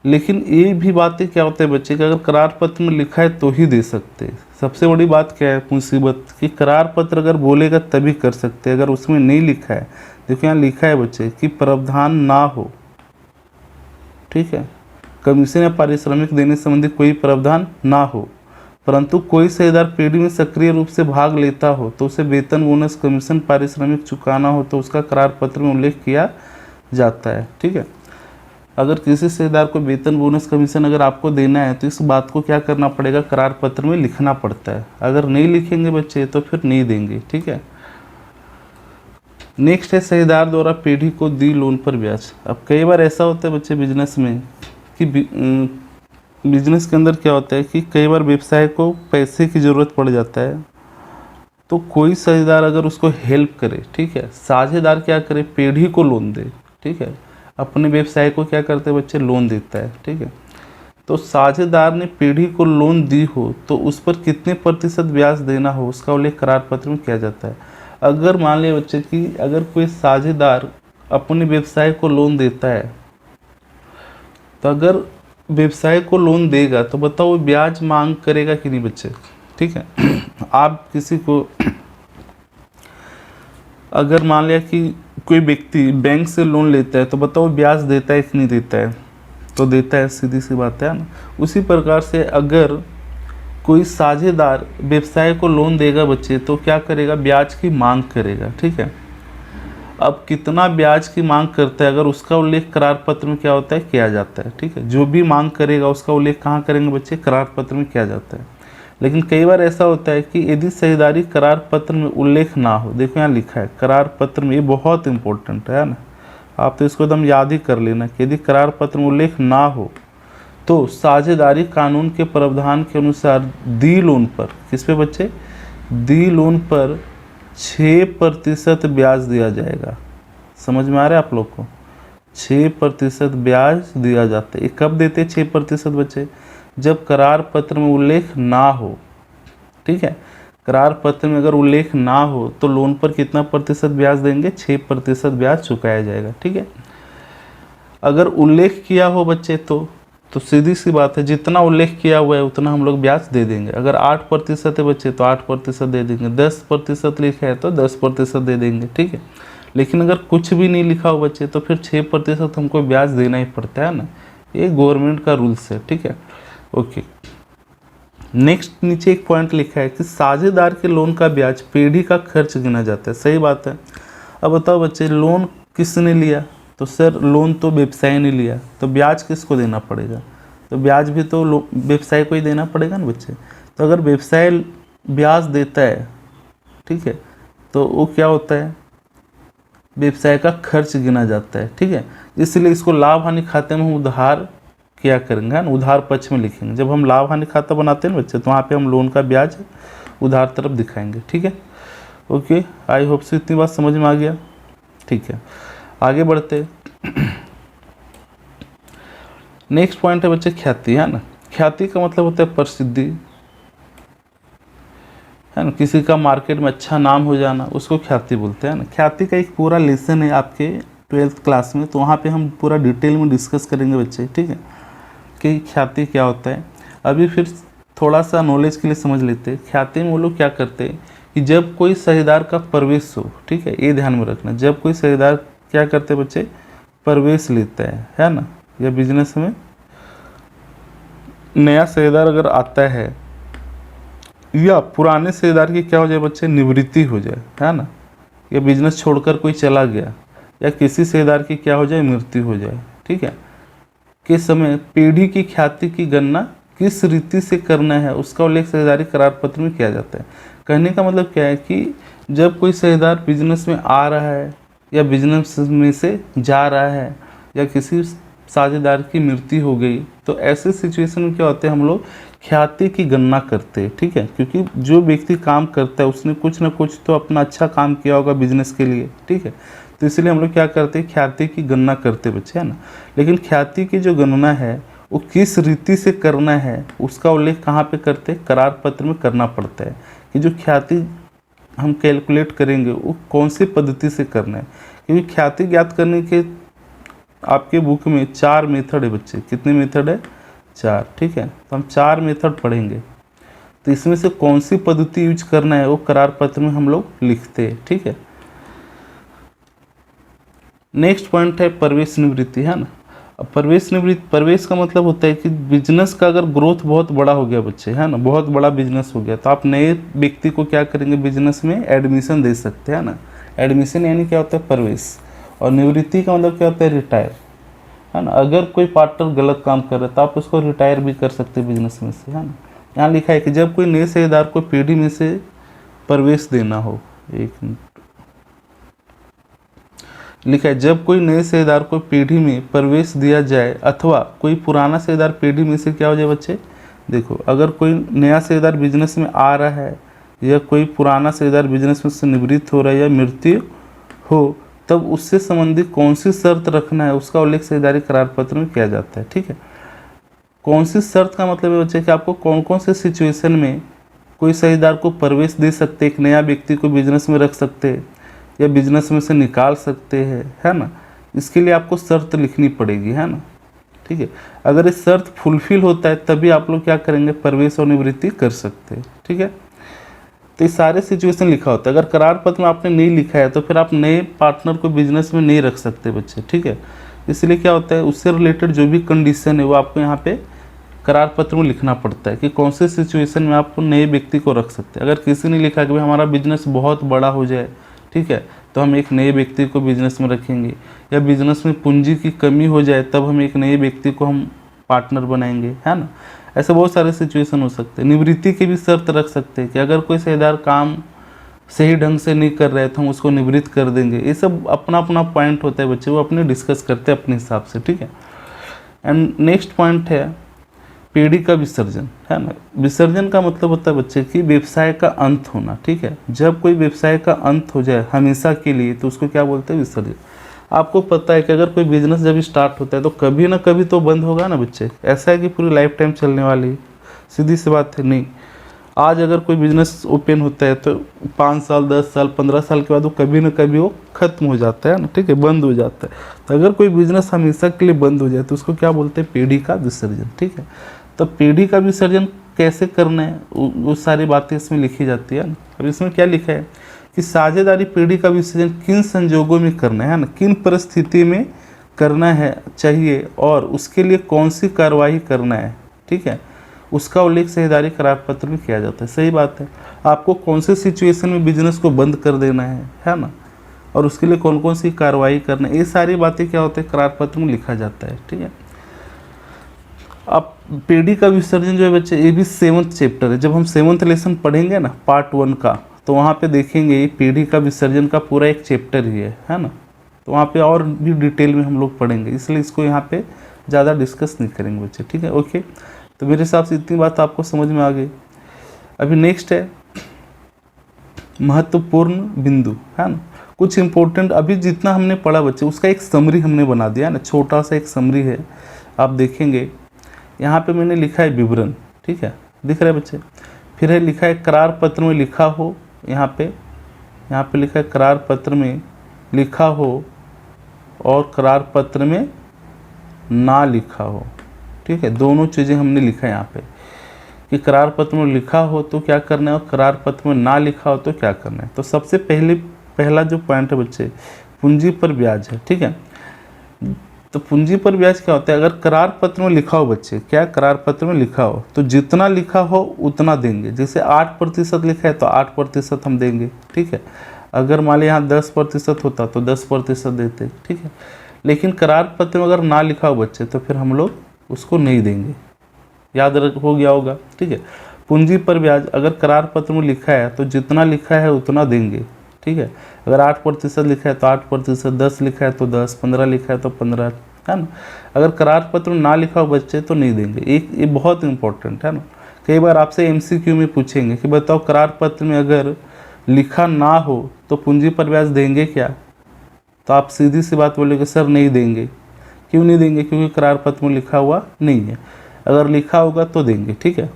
[SPEAKER 1] लेकिन ये भी बातें क्या होता है बच्चे कि अगर करार पत्र में लिखा है तो ही दे सकते हैं। सबसे बड़ी बात क्या है, मुसीबत, कि करार पत्र अगर बोलेगा तभी कर सकते हैं, अगर उसमें नहीं लिखा है। देखो यहाँ लिखा है बच्चे कि प्रावधान ना हो, ठीक है, कमीशन या पारिश्रमिक देने संबंधी कोई प्रावधान ना हो, परंतु कोई साझेदार पीढ़ी में सक्रिय रूप से भाग लेता हो तो उसे वेतन, बोनस, कमीशन, पारिश्रमिक चुकाना हो तो उसका करार पत्र में उल्लेख किया जाता है। ठीक है, अगर किसी शेयरदार को वेतन बोनस कमीशन अगर आपको देना है तो इस बात को क्या करना पड़ेगा, करार पत्र में लिखना पड़ता है। अगर नहीं लिखेंगे बच्चे तो फिर नहीं देंगे, ठीक है। नेक्स्ट है शेयरदार द्वारा पीढ़ी को दी लोन पर ब्याज। अब कई बार ऐसा होता है बच्चे बिजनेस में कि बिजनेस के अंदर क्या होता है कि कई बार व्यवसाय को पैसे की ज़रूरत पड़ जाता है, तो कोई साझेदार अगर उसको हेल्प करे, ठीक है, साझेदार क्या करे, पीढ़ी को लोन दे, ठीक है, अपने व्यवसाय को क्या करते हैं बच्चे, लोन देता है, ठीक है। तो साझेदार ने पीढ़ी को लोन दी हो तो उस पर कितने प्रतिशत ब्याज देना हो उसका उल्लेख करार पत्र में किया जाता है। अगर मान लिया बच्चे कि अगर कोई साझेदार अपने व्यवसाय को लोन देता है, तो अगर व्यवसाय को लोन देगा तो बताओ वो ब्याज मांग करेगा कि नहीं बच्चे, ठीक है। आप किसी को अगर मान लिया कि कोई व्यक्ति बैंक से लोन लेता है तो बताओ ब्याज देता है कि नहीं देता है, तो देता है, सीधी सी बात है ना। उसी प्रकार से अगर कोई साझेदार व्यवसाय को लोन देगा बच्चे तो क्या करेगा, ब्याज की मांग करेगा, ठीक है। अब कितना ब्याज की मांग करता है अगर उसका उल्लेख करार पत्र में क्या होता है, किया जाता है, ठीक है। जो भी मांग करेगा उसका उल्लेख कहाँ करेंगे बच्चे, करार पत्र में किया जाता है। लेकिन कई बार ऐसा होता है कि यदि साझेदारी करार पत्र में उल्लेख ना हो, देखो यहाँ लिखा है करार पत्र में, ये बहुत इंपॉर्टेंट है ना, आप तो इसको एकदम याद ही कर लेना कि यदि करार पत्र में उल्लेख ना हो तो साझेदारी कानून के प्रावधान के अनुसार दी लोन पर, किस पे बच्चे, दी लोन पर 6% ब्याज दिया जाएगा। समझ में आ रहा है आप लोग को, 6% ब्याज दिया जाता है। ये कब देते हैं 6% बच्चे, जब करार पत्र में उल्लेख ना हो, ठीक है। करार पत्र में अगर उल्लेख ना हो तो लोन पर कितना प्रतिशत ब्याज देंगे, 6% ब्याज चुकाया जाएगा, ठीक है। अगर उल्लेख किया हो बच्चे तो सीधी सी बात है, जितना उल्लेख किया हुआ है उतना हम लोग ब्याज दे देंगे। अगर 8% है बच्चे तो 8% दे देंगे, 10% लिखा है तो 10% दे देंगे, ठीक है। लेकिन अगर कुछ भी नहीं लिखा हो बच्चे तो फिर 6% हमको ब्याज देना ही पड़ता है ना, ये गवर्नमेंट का रूल्स है, ठीक है। ओके, नेक्स्ट नीचे एक पॉइंट लिखा है कि साझेदार के लोन का ब्याज पीढ़ी का खर्च गिना जाता है। सही बात है। अब बताओ बच्चे लोन किसने लिया, तो सर लोन तो व्यवसाय ने लिया, तो ब्याज किसको देना पड़ेगा, तो ब्याज भी तो व्यवसाय को ही देना पड़ेगा ना बच्चे। तो अगर व्यवसाय ब्याज देता है, ठीक है, तो वो क्या होता है, व्यवसाय का खर्च गिना जाता है, ठीक है। इसलिए इसको लाभ हानि खाते में हम उधार क्या करेंगे ना, उधार पक्ष में लिखेंगे। जब हम लाभ हानि खाता बनाते हैं ना बच्चे तो वहाँ पे हम लोन का ब्याज उधार तरफ दिखाएंगे, ठीक है। ओके, आई होप से इतनी बात समझ में आ गया, ठीक है। आगे बढ़ते, नेक्स्ट पॉइंट है बच्चे ख्याति, है ना। ख्याति का मतलब होता है प्रसिद्धि, है ना, किसी का मार्केट में अच्छा नाम हो जाना, उसको ख्याति बोलते हैं ना। ख्याति का एक पूरा लेसन है आपके 12th क्लास में, तो वहाँ पे हम पूरा डिटेल में डिस्कस करेंगे बच्चे, ठीक है, कि ख्याति क्या होता है। अभी फिर थोड़ा सा नॉलेज के लिए समझ लेते हैं। ख्याति में वो लोग क्या करते हैं कि जब कोई साझेदार का प्रवेश हो, ठीक है, ये ध्यान में रखना, जब कोई साझेदार क्या करते हैं बच्चे, प्रवेश लेता है ना, या बिजनेस में नया साझेदार अगर आता है या पुराने साझेदार की क्या हो जाए बच्चे, निवृत्ति हो जाए, है ना, या बिजनेस छोड़कर कोई चला गया, या किसी साझेदार की क्या हो जाए, मृत्यु हो जाए, ठीक है, के समय पीढ़ी की ख्याति की गणना किस रीति से करना है उसका उल्लेख साझेदारी करार पत्र में किया जाता है। कहने का मतलब क्या है कि जब कोई साझेदार बिजनेस में आ रहा है या बिजनेस में से जा रहा है या किसी साझेदार की मृत्यु हो गई, तो ऐसे सिचुएशन में क्या होते हैं, हम लोग ख्याति की गणना करते हैं, ठीक है, क्योंकि जो व्यक्ति काम करता है उसने कुछ ना कुछ तो अपना अच्छा काम किया होगा बिजनेस के लिए, ठीक है। तो इसलिए हम लोग क्या करते हैं, ख्याति की गणना करते बच्चे, है ना। लेकिन ख्याति की जो गणना है वो किस रीति से करना है उसका उल्लेख कहाँ पे करते हैं, करार पत्र में करना पड़ता है, कि जो ख्याति हम कैलकुलेट करेंगे वो कौन सी पद्धति से करना है। क्योंकि ख्याति ज्ञात करने के आपके बुक में 4 मेथड है बच्चे, कितने मेथड है, 4, ठीक है। तो हम 4 मेथड पढ़ेंगे, तो इसमें से कौन सी पद्धति यूज करना है वो करार पत्र में हम लोग लिखते हैं, ठीक है। नेक्स्ट पॉइंट है प्रवेश निवृत्ति, है ना। अब प्रवेश निवृत्ति, प्रवेश का मतलब होता है कि बिजनेस का अगर ग्रोथ बहुत बड़ा हो गया बच्चे, है ना, बहुत बड़ा बिजनेस हो गया, तो आप नए व्यक्ति को क्या करेंगे, बिजनेस में एडमिशन दे सकते हैं ना। एडमिशन यानी क्या होता है, प्रवेश। और निवृत्ति का मतलब क्या होता है, रिटायर। है ना। अगर कोई पार्टनर गलत काम कर रहा है तो आप उसको रिटायर भी कर सकते हैं बिजनेस में से, है ना। यहाँ लिखा है कि जब कोई नए साझेदार को पीढ़ी में से प्रवेश देना हो, एक मिनट, लिखा है जब कोई नए साझेदार को पीढ़ी में प्रवेश दिया जाए अथवा कोई पुराना साझेदार पीढ़ी में से क्या हो जाए बच्चे, देखो अगर कोई नया साझेदार बिजनेस में आ रहा है या कोई पुराना साझेदार बिजनेस में से निवृत्त हो रहा है या मृत्यु हो, तब उससे संबंधित कौन सी शर्त रखना है उसका उल्लेख साझेदारी करार पत्र में किया जाता है। ठीक है, कौन सी शर्त का मतलब है बच्चे कि आपको कौन कौन से सिचुएशन में कोई साझेदार को प्रवेश दे सकते, एक नया व्यक्ति को बिजनेस में रख सकते हैं या बिजनेस में से निकाल सकते हैं, है ना। इसके लिए आपको शर्त लिखनी पड़ेगी, है ना। ठीक है, अगर ये शर्त फुलफिल होता है तभी आप लोग क्या करेंगे, प्रवेश और निवृत्ति कर सकते हैं। ठीक है, तो ये सारे सिचुएशन लिखा होता है। अगर करार पत्र में आपने नहीं लिखा है तो फिर आप नए पार्टनर को बिजनेस में नहीं रख सकते बच्चे। ठीक है, इसलिए क्या होता है, उससे रिलेटेड जो भी कंडीशन है वो आपको यहाँ पे करार पत्र में लिखना पड़ता है कि कौन से सिचुएशन में आप नए व्यक्ति को रख सकते हैं। अगर किसी ने लिखा कि भाई हमारा बिजनेस बहुत बड़ा हो जाए, ठीक है, तो हम एक नए व्यक्ति को बिजनेस में रखेंगे, या बिजनेस में पूंजी की कमी हो जाए तब हम एक नए व्यक्ति को हम पार्टनर बनाएंगे, है ना। ऐसे बहुत सारे सिचुएशन हो सकते हैं। निवृत्ति की भी शर्त रख सकते हैं कि अगर कोई साझेदार काम सही ढंग से नहीं कर रहा है तो हम उसको निवृत्त कर देंगे। ये सब अपना अपना पॉइंट होता है बच्चे, वो अपने डिस्कस करते हैं अपने हिसाब से। ठीक है, एंड नेक्स्ट पॉइंट है पीढ़ी का विसर्जन, है ना। विसर्जन का मतलब होता है बच्चे कि व्यवसाय का अंत होना। ठीक है, जब कोई व्यवसाय का अंत हो जाए हमेशा के लिए तो उसको क्या बोलते हैं, विसर्जन। आपको पता है कि अगर कोई बिजनेस जब स्टार्ट होता है तो कभी ना कभी तो बंद होगा ना बच्चे। ऐसा है कि पूरी लाइफ टाइम चलने वाली, सीधी सी बात है नहीं। आज अगर कोई बिजनेस ओपन होता है तो 5 साल 10 साल 15 साल के बाद वो कभी ना कभी वो खत्म हो जाता है ना। ठीक है, बंद हो जाता है। तो अगर कोई बिजनेस हमेशा के लिए बंद हो जाए तो उसको क्या बोलते हैं, पीढ़ी का विसर्जन। ठीक है, तो पीढ़ी का विसर्जन कैसे करना है वो सारी बातें इसमें लिखी जाती है ना। अब इसमें क्या लिखा है कि साझेदारी पीढ़ी का विसर्जन किन संजोगों में करना है ना, किन परिस्थिति में करना है चाहिए और उसके लिए कौन सी कार्रवाई करना है। ठीक है, उसका उल्लेख साझेदारी करार पत्र में किया जाता है। सही बात है, आपको कौन से सिचुएशन में बिजनेस को बंद कर देना है ना, और उसके लिए कौन कौन सी कार्रवाई करना है, ये सारी बातें क्या होते हैं करार पत्र में लिखा जाता है। ठीक है, अब पीढ़ी का विसर्जन जो है बच्चे ये भी 7th चैप्टर है। जब हम 7th लेसन पढ़ेंगे ना पार्ट 1 का, तो वहाँ पे देखेंगे पीढ़ी का विसर्जन का पूरा एक चैप्टर ही है ना। तो वहाँ पे और भी डिटेल में हम लोग पढ़ेंगे, इसलिए इसको यहाँ पे ज़्यादा डिस्कस नहीं करेंगे बच्चे। ठीक है, ओके। तो मेरे हिसाब से इतनी बात आपको समझ में आ गई। अभी नेक्स्ट है महत्वपूर्ण बिंदु, है ना। कुछ इंपॉर्टेंट अभी जितना हमने पढ़ा बच्चे उसका एक समरी हमने बना दिया ना, छोटा सा एक समरी है। आप देखेंगे यहाँ पे मैंने लिखा है विवरण, ठीक है, दिख रहा है बच्चे। फिर है लिखा है करार पत्र में लिखा हो, यहाँ पे लिखा है करार पत्र में लिखा हो और करार पत्र में ना लिखा हो। ठीक है, दोनों चीज़ें हमने लिखा है यहाँ पे कि करार पत्र में लिखा हो तो क्या करना है और करार पत्र में ना लिखा हो तो क्या करना है। तो सबसे पहला जो पॉइंट है बच्चे, पूंजी पर ब्याज है। ठीक है, तो पूंजी पर ब्याज क्या होता है, अगर करार पत्र में लिखा हो बच्चे, क्या करार पत्र में लिखा हो तो जितना लिखा हो उतना देंगे। जैसे 8% लिखा है तो 8% हम देंगे। ठीक है, अगर मान लिया यहाँ 10% होता तो 10% देते। ठीक है, लेकिन करार पत्र में अगर ना लिखा हो बच्चे तो फिर हम लोग उसको नहीं देंगे, याद हो गया होगा। ठीक है, पूंजी पर ब्याज अगर करार पत्र में लिखा है तो जितना लिखा है उतना देंगे। ठीक है, अगर 8% लिखा है तो 8%, 10 लिखा है तो 10, 15 लिखा है तो 15, है ना। अगर करार पत्र में ना लिखा हो बच्चे तो नहीं देंगे। एक ये बहुत इंपॉर्टेंट है ना। कई बार आपसे MCQ में पूछेंगे कि बताओ करार पत्र में अगर लिखा ना हो तो पूंजी पर ब्याज देंगे क्या, तो आप सीधी सी बात बोलोगे सर नहीं देंगे। क्यों नहीं देंगे, क्योंकि करार पत्र में लिखा हुआ नहीं है। अगर लिखा होगा तो देंगे। ठीक है,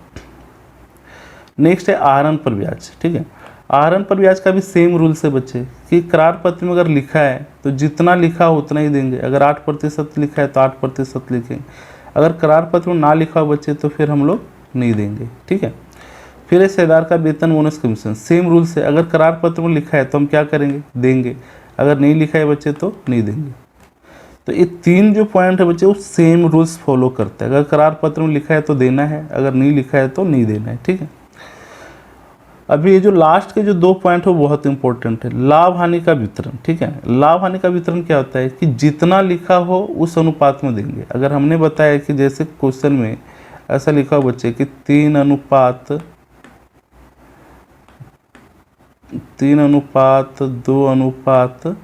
[SPEAKER 1] नेक्स्ट है आहरण पर ब्याज। ठीक है, आहरण पर ब्याज का भी सेम रूल्स है बच्चे कि करार पत्र में अगर लिखा है तो जितना लिखा हो उतना ही देंगे। अगर 8% लिखा है तो 8% लिखेंगे। अगर करार पत्र में ना लिखा हो बच्चे तो फिर हम लोग नहीं देंगे। ठीक है, फिर है साझेदार का वेतन बोनस कमीशन, सेम रूल्स है। अगर करार पत्र में लिखा है तो हम क्या करेंगे, देंगे। अगर नहीं लिखा है बच्चे तो नहीं देंगे। तो ये 3 जो पॉइंट है बच्चे वो सेम रूल्स फॉलो करते हैं। अगर करार पत्र में लिखा है तो देना है, अगर नहीं लिखा है तो नहीं देना है। ठीक है, अभी ये जो लास्ट के जो 2 पॉइंट है वो बहुत इंपॉर्टेंट है, लाभ हानि का वितरण। ठीक है, लाभ हानि का वितरण क्या होता है कि जितना लिखा हो उस अनुपात में देंगे। अगर हमने बताया कि जैसे क्वेश्चन में ऐसा लिखा हो बच्चे कि 3:2:1,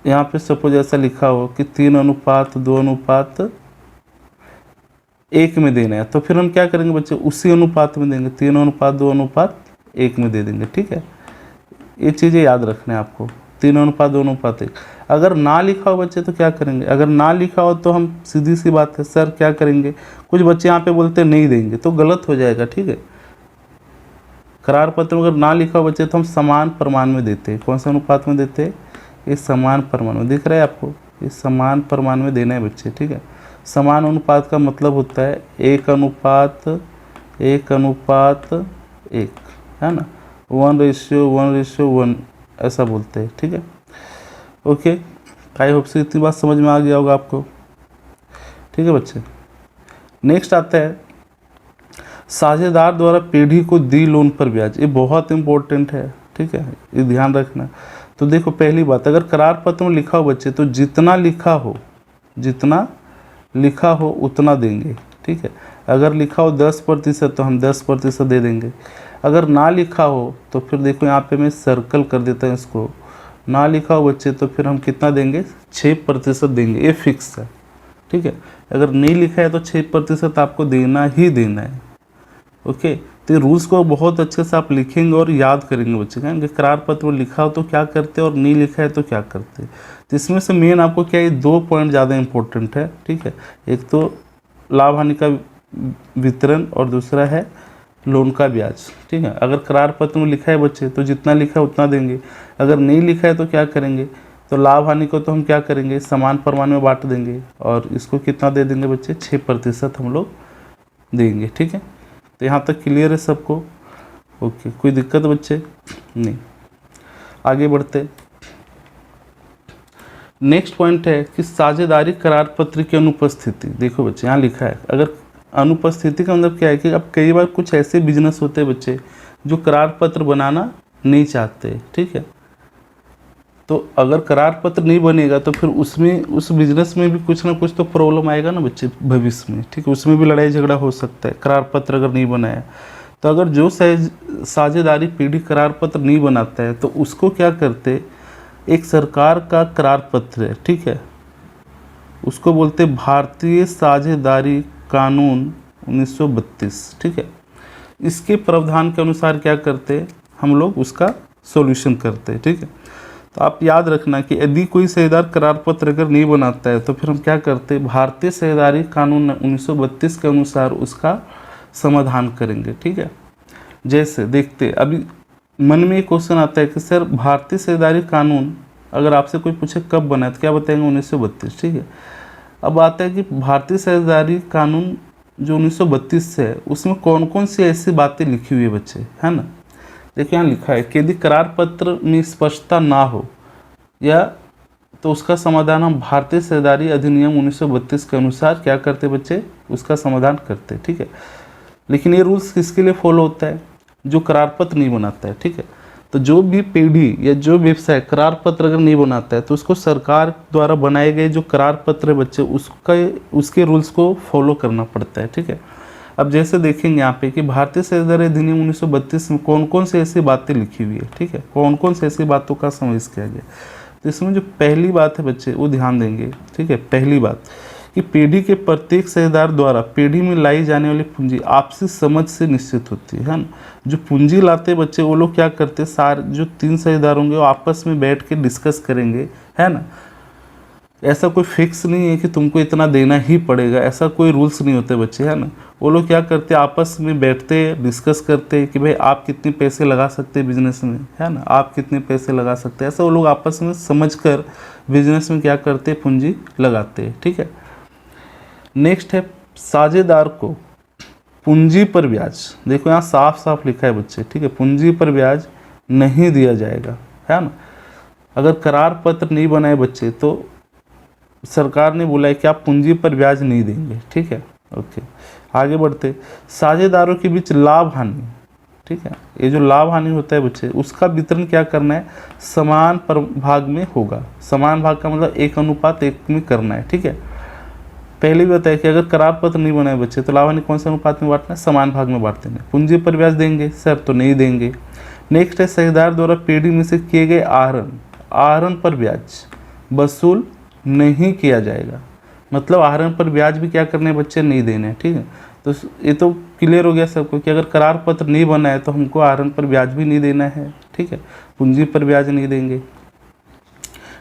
[SPEAKER 1] यहाँ पे सपोज ऐसा लिखा हो कि 3:2:1 में देना है, तो फिर हम क्या करेंगे बच्चे, उसी अनुपात में देंगे, 3:2:1 में दे देंगे। ठीक है, ये चीज़ें याद रखना है आपको, 3:2:1। अगर ना लिखा हो बच्चे तो क्या करेंगे, अगर ना लिखा हो तो हम सीधी सी बात है सर क्या करेंगे, कुछ बच्चे यहाँ पे बोलते नहीं देंगे तो गलत हो जाएगा। ठीक है, करार पत्र में अगर ना लिखा हो बच्चे तो हम समान प्रमाण में देते हैं। कौन सा अनुपात में देते हैं, ये समान प्रमाण में, दिख रहा है आपको, ये समान प्रमाण में देना है बच्चे। ठीक है, समान अनुपात का मतलब होता है 1:1:1, है ना, 1:1:1 ऐसा बोलते हैं। ठीक है, ओके, आई होप से इतनी बात समझ में आ गया होगा आपको। ठीक है बच्चे, नेक्स्ट आता है साझेदार द्वारा पीढ़ी को दी लोन पर ब्याज। ये बहुत इंपॉर्टेंट है। ठीक है, ये ध्यान रखना। तो देखो पहली बात, अगर करार पत्र में लिखा हो बच्चे तो जितना लिखा हो उतना देंगे। ठीक है, अगर लिखा हो 10% तो हम 10% दे देंगे। अगर ना लिखा हो तो फिर देखो यहाँ पे मैं सर्कल कर देता हूँ इसको, ना लिखा हो बच्चे तो फिर हम कितना देंगे, 6% देंगे, ये फिक्स है। ठीक है, अगर नहीं लिखा है तो 6% आपको देना ही देना है। ओके, तो रूल्स को बहुत अच्छे से आप लिखेंगे और याद करेंगे बच्चे, कहेंगे करार पत्र में लिखा हो तो क्या करते और नहीं लिखा है तो क्या करते। तो इसमें से मेन आपको क्या, ये 2 पॉइंट ज़्यादा इंपॉर्टेंट है। ठीक है, एक तो लाभ हानि का वितरण और दूसरा है लोन का ब्याज। ठीक है, अगर करार पत्र में लिखा है बच्चे तो जितना लिखा है उतना देंगे, अगर नहीं लिखा है तो क्या करेंगे, तो लाभ हानि को तो हम क्या करेंगे, समान प्रमाण में बांट देंगे और इसको कितना दे देंगे बच्चे, 6% हम लोग देंगे। ठीक है, तो यहाँ तक क्लियर है सबको। ओके, कोई दिक्कत बच्चे नहीं, आगे बढ़ते। नेक्स्ट पॉइंट है कि साझेदारी करार पत्र की अनुपस्थिति। देखो बच्चे यहाँ लिखा है, अगर अनुपस्थिति का मतलब क्या है कि अब कई बार कुछ ऐसे बिजनेस होते हैं बच्चे जो करार पत्र बनाना नहीं चाहते। ठीक है, तो अगर करार पत्र नहीं बनेगा तो फिर उसमें उस बिजनेस में भी कुछ ना कुछ तो प्रॉब्लम आएगा ना बच्चे भविष्य में। ठीक है, उसमें भी लड़ाई झगड़ा हो सकता है करार पत्र अगर नहीं बनाया। तो अगर जो साझेदारी पीढ़ी करार पत्र नहीं बनाता है तो उसको क्या करते, एक सरकार का करार पत्र है। ठीक है, उसको बोलते भारतीय साझेदारी कानून 1932। ठीक है, इसके प्रावधान के अनुसार क्या करते, हम लोग उसका सॉल्यूशन करते हैं। ठीक है, तो आप याद रखना कि यदि कोई साझेदार करार पत्र अगर नहीं बनाता है तो फिर हम क्या करते हैं, भारतीय साझेदारी कानून 1932 के अनुसार उसका समाधान करेंगे। ठीक है, जैसे देखते अभी मन में एक क्वेश्चन आता है कि सर भारतीय साझेदारी कानून अगर आपसे कोई पूछे कब बना है तो क्या बताएंगे, 1932। ठीक है, अब आता है कि भारतीय साझेदारी कानून जो 1932 से है उसमें कौन कौन सी ऐसी बातें लिखी हुई है बच्चे, है ना। देखिए यहाँ लिखा है कि यदि करार पत्र में स्पष्टता ना हो या तो उसका समाधान हम भारतीय साझेदारी अधिनियम 1932 के अनुसार क्या करते बच्चे, उसका समाधान करते। ठीक है, लेकिन ये रूल्स किसके लिए फॉलो होता है, जो करार पत्र नहीं बनाता है। ठीक है, तो जो भी पीढ़ी या जो व्यवसाय करार पत्र अगर नहीं बनाता है तो उसको सरकार द्वारा बनाए गए जो करार पत्र है बच्चे उसके रूल्स को फॉलो करना पड़ता है। ठीक है, अब जैसे देखेंगे यहाँ पे कि भारतीय साझेदारी अधिनियम 1932 में कौन कौन सी ऐसी बातें लिखी हुई है। ठीक है, कौन कौन सी ऐसी बातों का समावेश किया गया। तो इसमें जो पहली बात है बच्चे वो ध्यान देंगे। ठीक है, पहली बात कि पीढ़ी के प्रत्येक साझेदार द्वारा पीढ़ी में लाई जाने वाली पूंजी आपसी समझ से निश्चित होती है ना। जो पूंजी लाते बच्चे वो लोग क्या करते, सारे जो 3 साझेदार होंगे वो आपस में बैठ के डिस्कस करेंगे, है ना। ऐसा कोई फिक्स नहीं है कि तुमको इतना देना ही पड़ेगा, ऐसा कोई रूल्स नहीं होते बच्चे, है ना। वो लोग क्या करते आपस में बैठते डिस्कस करते कि भाई आप कितने पैसे लगा सकते हैं बिजनेस में, है ना, आप कितने पैसे लगा सकते हैं। ऐसा वो लोग आपस में समझकर बिजनेस में क्या करते पूंजी लगाते हैं। ठीक है, नेक्स्ट है साझेदार को पूंजी पर ब्याज। देखो यहाँ साफ साफ लिखा है बच्चे, ठीक है, पूंजी पर ब्याज नहीं दिया जाएगा, है ना। अगर करार पत्र नहीं बनाए बच्चे तो सरकार ने बोला है कि आप पूंजी पर ब्याज नहीं देंगे। ठीक है, ओके, आगे बढ़ते। साझेदारों के बीच लाभ हानि, ठीक है, ये जो लाभ हानि होता है बच्चे, उसका वितरण क्या करना है, समान भाग में होगा। समान भाग का मतलब 1:1 में करना है, ठीक है। पहले भी बताया कि अगर करार पत्र नहीं बनाए बच्चे तो लाभ हानि कौन से अनुपात में बांटना है, समान भाग में बांट देंगे। पूंजी पर ब्याज देंगे सर तो नहीं देंगे। नेक्स्ट है साझेदार द्वारा पीढ़ी में से किए गए आहरण पर ब्याज वसूल नहीं किया जाएगा। मतलब आहरण पर ब्याज भी क्या करने बच्चे, नहीं देने हैं, ठीक है। तो ये तो क्लियर हो गया सबको कि अगर करार पत्र नहीं बना है तो हमको आहरण पर ब्याज भी नहीं देना है, ठीक है, पूंजी पर ब्याज नहीं देंगे।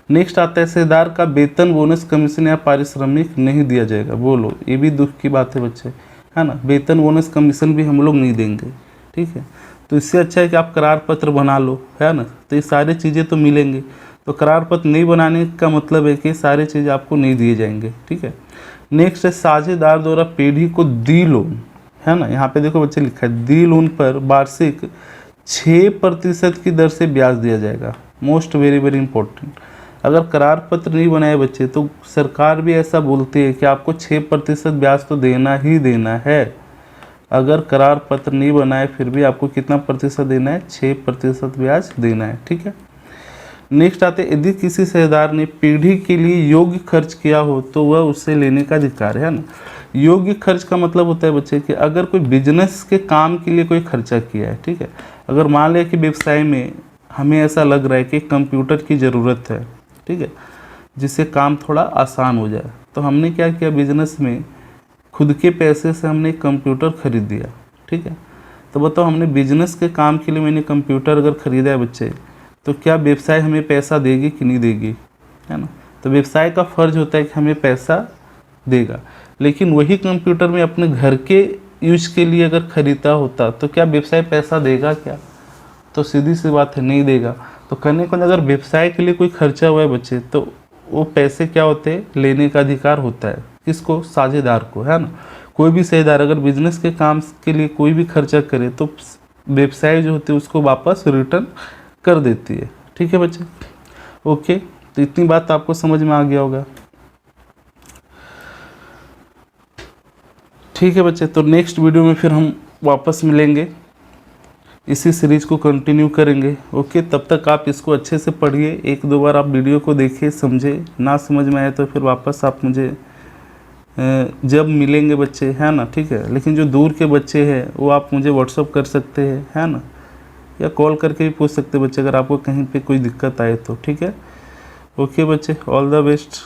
[SPEAKER 1] नेक्स्ट आता है साझेदार का वेतन, बोनस, कमीशन या पारिश्रमिक नहीं दिया जाएगा। बोलो, ये भी दुख की बात है बच्चे, है ना, वेतन, बोनस, कमीशन भी हम लोग नहीं देंगे, ठीक है। तो इससे अच्छा है कि आप करार पत्र बना लो, है ना, तो ये सारी चीज़ें तो मिलेंगे। तो करार पत्र नहीं बनाने का मतलब है कि सारी चीज़ आपको नहीं दिए जाएंगे, ठीक है। नेक्स्ट है साझेदार द्वारा पीढ़ी को दी लोन, है ना, यहाँ पे देखो बच्चे लिखा है दी लोन पर वार्षिक 6% की दर से ब्याज दिया जाएगा। Most very very important. अगर करार पत्र नहीं बनाए बच्चे तो सरकार भी ऐसा बोलती है कि आपको 6% ब्याज तो देना ही देना है। अगर करार पत्र नहीं बनाए फिर भी आपको कितना प्रतिशत देना है, 6% ब्याज देना है, ठीक है। नेक्स्ट आते, यदि किसी साझेदार ने पीढ़ी के लिए योग्य खर्च किया हो तो वह उससे लेने का अधिकार है ना। योग्य खर्च का मतलब होता है बच्चे कि अगर कोई बिजनेस के काम के लिए कोई खर्चा किया है, ठीक है। अगर मान लिया कि व्यवसाय में हमें ऐसा लग रहा है कि कंप्यूटर की ज़रूरत है, ठीक है, जिससे काम थोड़ा आसान हो जाए, तो हमने क्या किया, बिजनेस में खुद के पैसे से हमने कंप्यूटर खरीद दिया, ठीक है। तो बताओ, हमने बिजनेस के काम के लिए मैंने कंप्यूटर अगर ख़रीदा है बच्चे, तो क्या व्यवसाय हमें पैसा देगी कि नहीं देगी, है ना। तो व्यवसाय का फ़र्ज होता है कि हमें पैसा देगा। लेकिन वही कंप्यूटर में अपने घर के यूज के लिए अगर ख़रीदा होता तो क्या व्यवसाय पैसा देगा क्या, तो सीधी सी बात है, नहीं देगा। तो कहने को अगर व्यवसाय के लिए कोई खर्चा हुआ है बच्चे तो वो पैसे क्या होते हैं, लेने का अधिकार होता है किसको, साझेदार को, है ना। कोई भी साझेदार अगर बिजनेस के काम के लिए कोई भी खर्चा करे तो व्यवसाय जो होते हैं उसको वापस रिटर्न कर देती है, ठीक है बच्चे। ओके, तो इतनी बात आपको समझ में आ गया होगा, ठीक है बच्चे। तो नेक्स्ट वीडियो में फिर हम वापस मिलेंगे, इसी सीरीज को कंटिन्यू करेंगे। ओके, तब तक आप इसको अच्छे से पढ़िए, 1-2 बार आप वीडियो को देखिए, समझे, ना समझ में आए तो फिर वापस आप मुझे जब मिलेंगे बच्चे, है ना, ठीक है। लेकिन जो दूर के बच्चे हैं वो आप मुझे व्हाट्सअप कर सकते हैं, है ना, या कॉल करके भी पूछ सकते हैं बच्चे, अगर आपको कहीं पे कोई दिक्कत आए तो, ठीक है। ओके बच्चे, ऑल द बेस्ट।